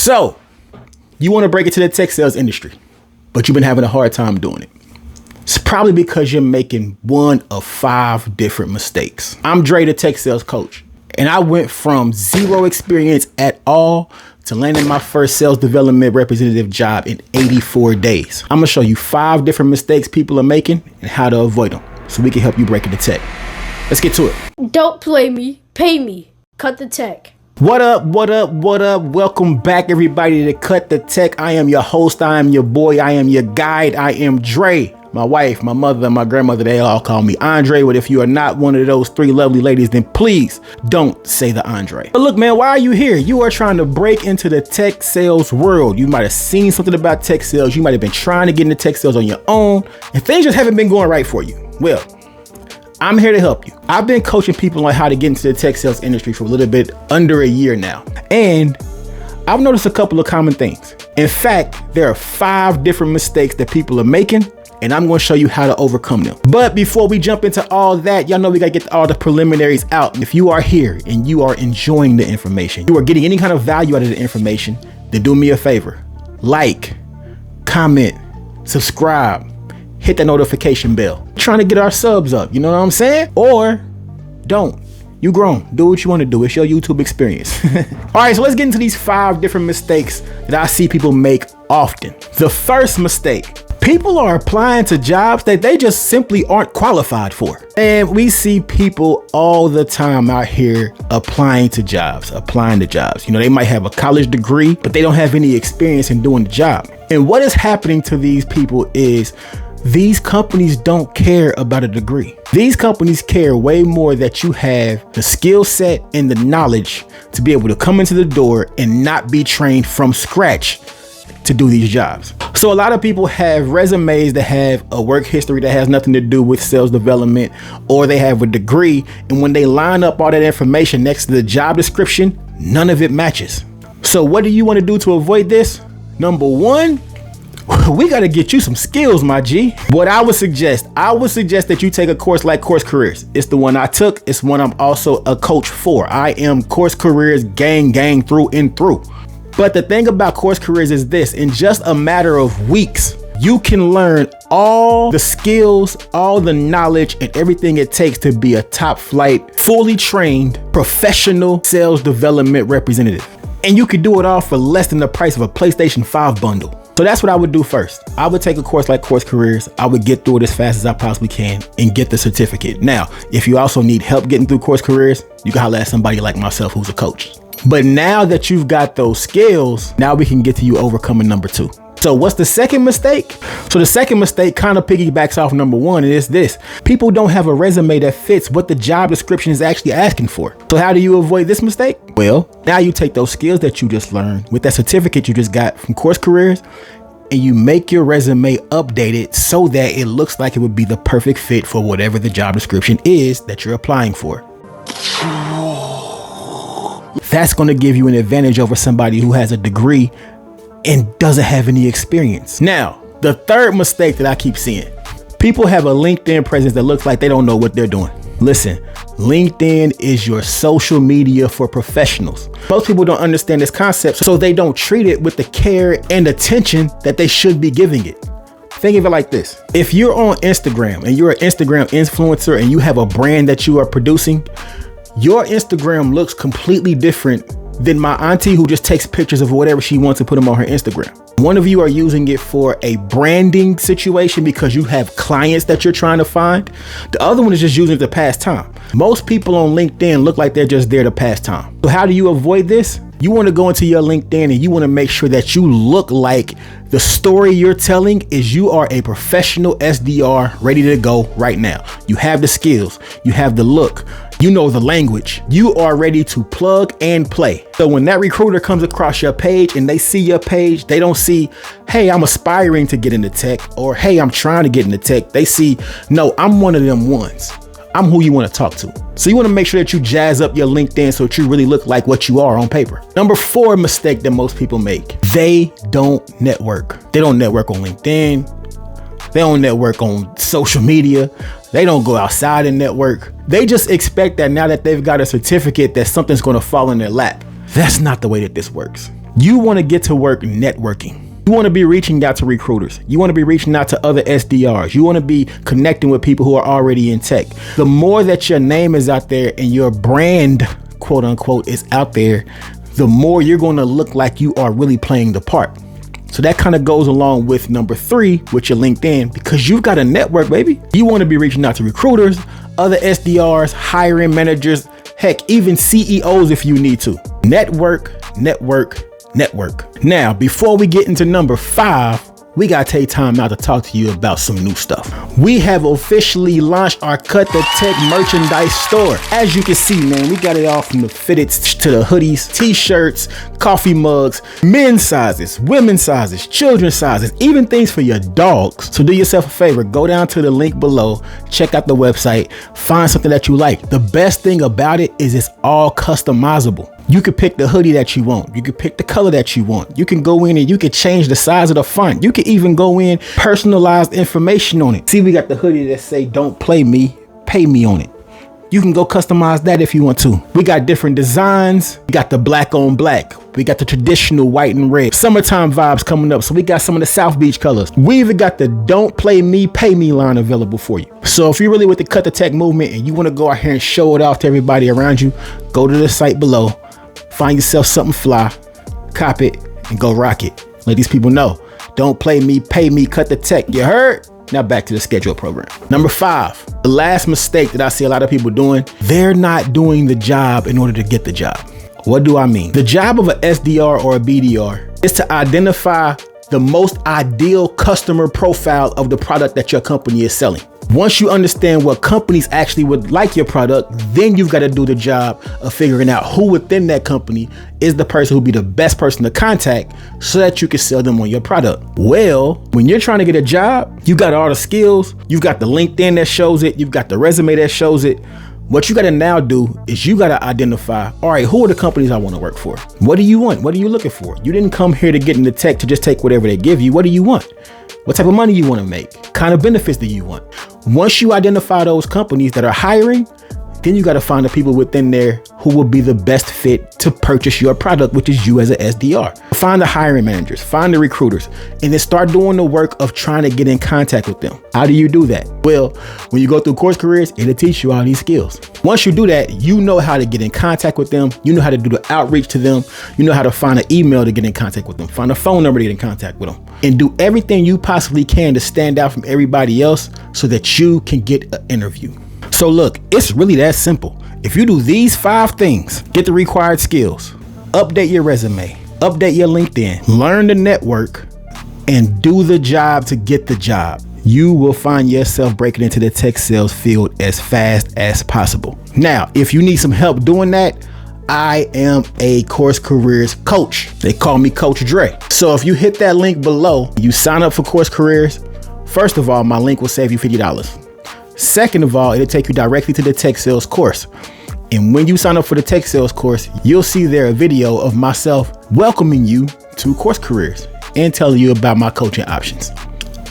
So, you want to break into the tech sales industry, but you've been having a hard time doing it. It's probably because you're making one of 5 different mistakes. I'm Dre, the tech sales coach, and I went from 0 experience at all to landing my first sales development representative job in 84 days. I'm gonna show you 5 different mistakes people are making and how to avoid them so we can help you break into tech. Let's get to it. Don't play me, pay me. Cut the tech. What up? Welcome back, everybody, to Cut the Tech. I am your host. I am your boy. I am your guide. I am Dre. My wife, my mother, my grandmother, they all call me Andre. But if you are not one of those 3 lovely ladies, then please don't say the Andre. But look, man, why are you here? You are trying to break into the tech sales world. You might have seen something about tech sales. You might have been trying to get into tech sales on your own, and things just haven't been going right for you. Well, I'm here to help you. I've been coaching people on how to get into the tech sales industry for a little bit under a year now. And I've noticed a couple of common things. In fact, there are 5 different mistakes that people are making, and I'm going to show you how to overcome them. But before we jump into all that, y'all know we got to get all the preliminaries out. If you are here and you are enjoying the information, you are getting any kind of value out of the information, then do me a favor. Like, comment, subscribe, hit that notification bell. Trying to get our subs up, you know what I'm saying? Or don't. You grown. Do what you want to do. It's your YouTube experience. All right, so let's get into these 5 different mistakes that I see people make often. The first mistake: people are applying to jobs that they just simply aren't qualified for. And we see people all the time out here applying to jobs. You know, they might have a college degree, but they don't have any experience in doing the job. And what is happening to these people is these companies don't care about a degree. These companies care way more that you have the skill set and the knowledge to be able to come into the door and not be trained from scratch to do these jobs. So a lot of people have resumes that have a work history that has nothing to do with sales development, or they have a degree, and when they line up all that information next to the job description, none of it matches. So what do you want to do to avoid this? Number 1, we got to get you some skills, my G. What I would suggest that you take a course like CourseCareers. It's the one I took. It's one I'm also a coach for. I am CourseCareers gang through and through. But the thing about CourseCareers is this: in just a matter of weeks, you can learn all the skills, all the knowledge, and everything it takes to be a top flight, fully trained, professional sales development representative. And you could do it all for less than the price of a PlayStation 5 bundle. So that's what I would do first. I would take a course like CourseCareers. I would get through it as fast as I possibly can and get the certificate. Now, if you also need help getting through CourseCareers, you can holler at somebody like myself who's a coach. But now that you've got those skills, now we can get to you overcoming number 2. So what's the second mistake? So the second mistake kind of piggybacks off number 1, and it's this: people don't have a resume that fits what the job description is actually asking for. So how do you avoid this mistake? Well, now you take those skills that you just learned with that certificate you just got from CourseCareers, and you make your resume updated so that it looks like it would be the perfect fit for whatever the job description is that you're applying for. That's going to give you an advantage over somebody who has a degree and doesn't have any experience. Now, the third mistake that I keep seeing: people have a LinkedIn presence that looks like they don't know what they're doing. Listen, LinkedIn is your social media for professionals. Most people don't understand this concept, so they don't treat it with the care and attention that they should be giving it. Think of it like this: if you're on Instagram and you're an Instagram influencer and you have a brand that you are producing, your Instagram looks completely different than my auntie who just takes pictures of whatever she wants and put them on her Instagram. One of you are using it for a branding situation because you have clients that you're trying to find. The other one is just using it to pass time. Most people on LinkedIn look like they're just there to pass time. So how do you avoid this? You want to go into your LinkedIn and you want to make sure that you look like the story you're telling is you are a professional SDR ready to go right now. You have the skills, you have the look, you know the language, you are ready to plug and play. So when that recruiter comes across your page and they see your page, they don't see, hey, I'm aspiring to get into tech, or hey, I'm trying to get into tech. They see, no, I'm one of them ones. I'm who you want to talk to. So you want to make sure that you jazz up your LinkedIn so that you really look like what you are on paper. Number 4 mistake that most people make: they don't network. They don't network on LinkedIn. They don't network on social media. They don't go outside and network. They just expect that now that they've got a certificate that something's going to fall in their lap. That's not the way that this works. You want to get to work networking. You want to be reaching out to recruiters. You want to be reaching out to other SDRs. You want to be connecting with people who are already in tech. The more that your name is out there and your brand, quote unquote, is out there, the more you're going to look like you are really playing the part. So that kind of goes along with number 3, with your LinkedIn, because you've got a network, baby. You want to be reaching out to recruiters, other SDRs, hiring managers, heck, even CEOs if you need to. Network, network, network. Now, before we get into number 5, we got to take time out to talk to you about some new stuff. We have officially launched our Cut the Tech merchandise store. As you can see, man, we got it all from the fitteds to the hoodies, t-shirts, coffee mugs, men's sizes, women's sizes, children's sizes, even things for your dogs. So do yourself a favor, go down to the link below, check out the website, find something that you like. The best thing about it is it's all customizable. You can pick the hoodie that you want. You can pick the color that you want. You can go in and you can change the size of the font. You can even go in, personalized information on it. See, we got the hoodie that say, "Don't play me, pay me" on it. You can go customize that if you want to. We got different designs. We got the black on black. We got the traditional white and red. Summertime vibes coming up. So we got some of the South Beach colors. We even got the "Don't play me, pay me" line available for you. So if you're really with the Cut the Tech movement and you want to go out here and show it off to everybody around you, go to the site below. Find yourself something fly, cop it, and go rock it. Let these people know. Don't play me, pay me, Cut the Tech. You heard? Now back to the schedule program. Number 5, the last mistake that I see a lot of people doing, they're not doing the job in order to get the job. What do I mean? The job of an SDR or a BDR is to identify the most ideal customer profile of the product that your company is selling. Once you understand what companies actually would like your product, then you've got to do the job of figuring out who within that company is the person who'll be the best person to contact so that you can sell them on your product. Well, when you're trying to get a job, you got all the skills, you've got the LinkedIn that shows it, you've got the resume that shows it. What you got to now do is you got to identify, all right, who are the companies I want to work for? What do you want? What are you looking for? You didn't come here to get into tech to just take whatever they give you. What do you want? What type of money you want to make? What kind of benefits do you want? Once you identify those companies that are hiring, then you got to find the people within there who will be the best fit to purchase your product, which is you as an SDR. Find the hiring managers, find the recruiters, and then start doing the work of trying to get in contact with them. How do you do that? Well, when you go through CourseCareers, it'll teach you all these skills. Once you do that, you know how to get in contact with them. You know how to do the outreach to them. You know how to find an email to get in contact with them, find a phone number to get in contact with them, and do everything you possibly can to stand out from everybody else so that you can get an interview. So look, it's really that simple. If you do these 5 things, get the required skills, update your resume, update your LinkedIn, learn the network, and do the job to get the job, you will find yourself breaking into the tech sales field as fast as possible. Now, if you need some help doing that, I am a CourseCareers coach. They call me Coach Dre. So if you hit that link below, you sign up for CourseCareers. First of all, my link will save you $50. Second of all, it'll take you directly to the tech sales course. And when you sign up for the tech sales course, you'll see there a video of myself welcoming you to CourseCareers and telling you about my coaching options.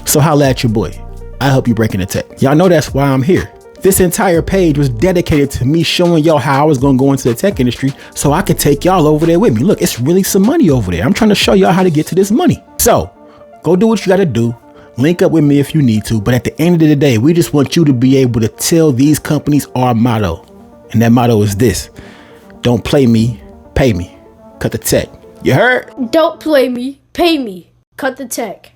So holla at your boy. I help you break into tech. Y'all know that's why I'm here. This entire page was dedicated to me showing y'all how I was going to go into the tech industry so I could take y'all over there with me. Look, it's really some money over there. I'm trying to show y'all how to get to this money. So go do what you got to do. Link up with me if you need to. But at the end of the day, we just want you to be able to tell these companies our motto. And that motto is this: don't play me, pay me. Cut the tech. You heard? Don't play me, pay me. Cut the tech.